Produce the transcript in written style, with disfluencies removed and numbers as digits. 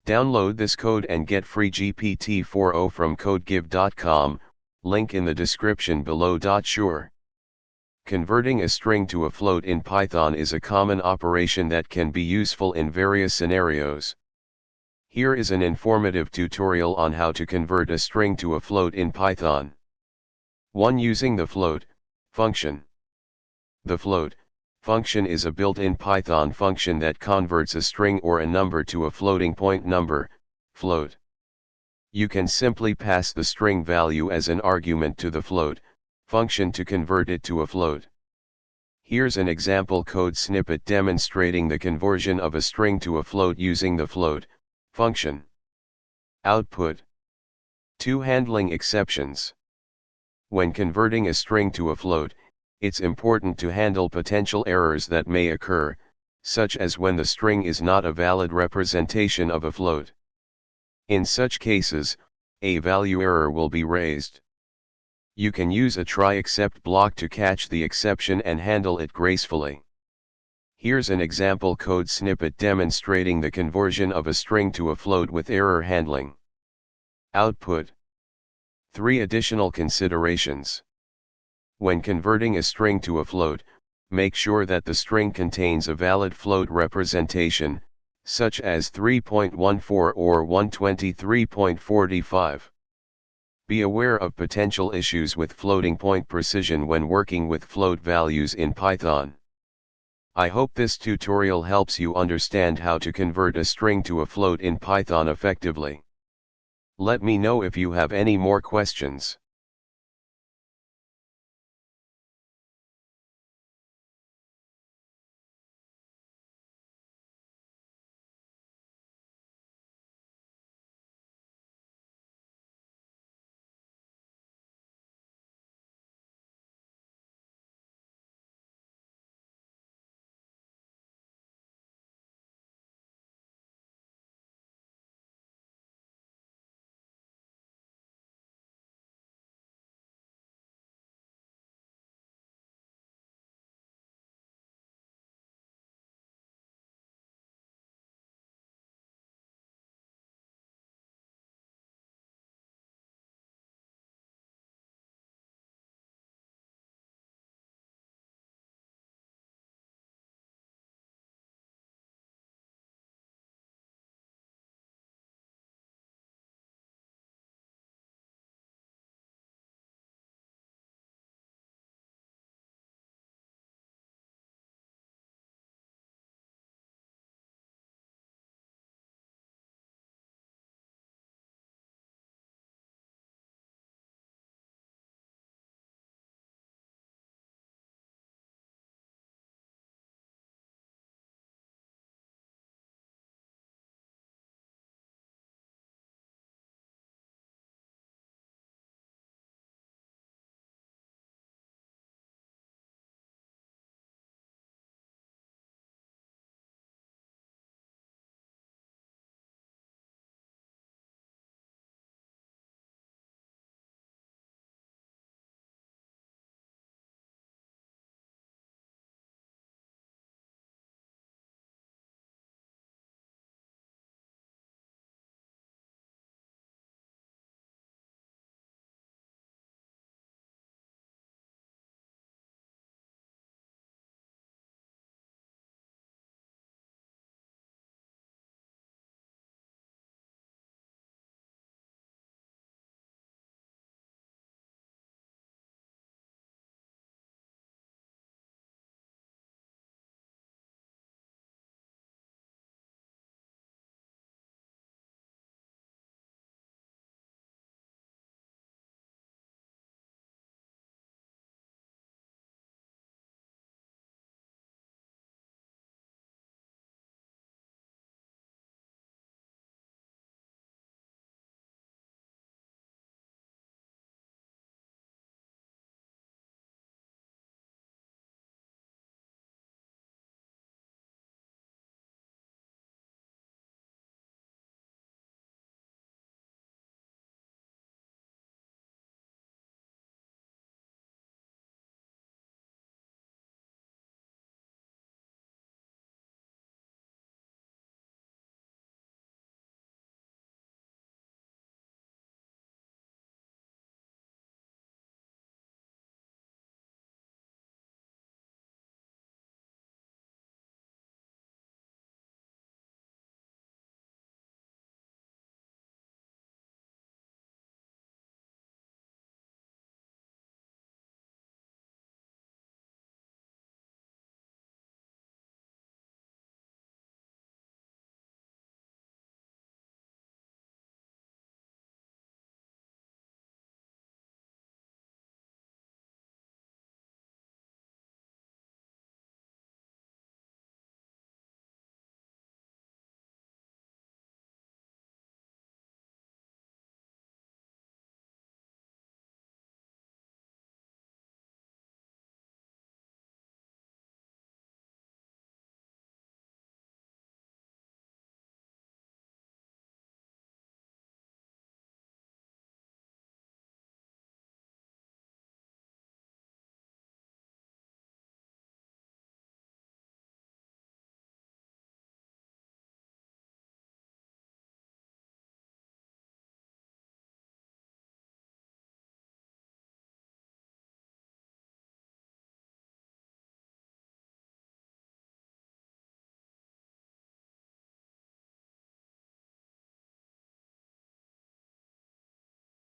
Download this code and get free GPT-4o from codegive.com, link in the description below. Sure. Converting a string to a float in Python is a common operation that can be useful in various scenarios. Here is an informative tutorial on how to convert a string to a float in Python. 1. Using the float function. The float function is a built-in Python function that converts a string or a number to a floating point number, float. You can simply pass the string value as an argument to the float function to convert it to a float. Here's an example code snippet demonstrating the conversion of a string to a float using the float function. Output. 2. Handling exceptions. When converting a string to a float, it's important to handle potential errors that may occur, such as when the string is not a valid representation of a float. In such cases, a value error will be raised. You can use a try except block to catch the exception and handle it gracefully. Here's an example code snippet demonstrating the conversion of a string to a float with error handling. Output. 3. Additional considerations. When converting a string to a float, make sure that the string contains a valid float representation, such as 3.14 or 123.45. Be aware of potential issues with floating point precision when working with float values in Python. I hope this tutorial helps you understand how to convert a string to a float in Python effectively. Let me know if you have any more questions.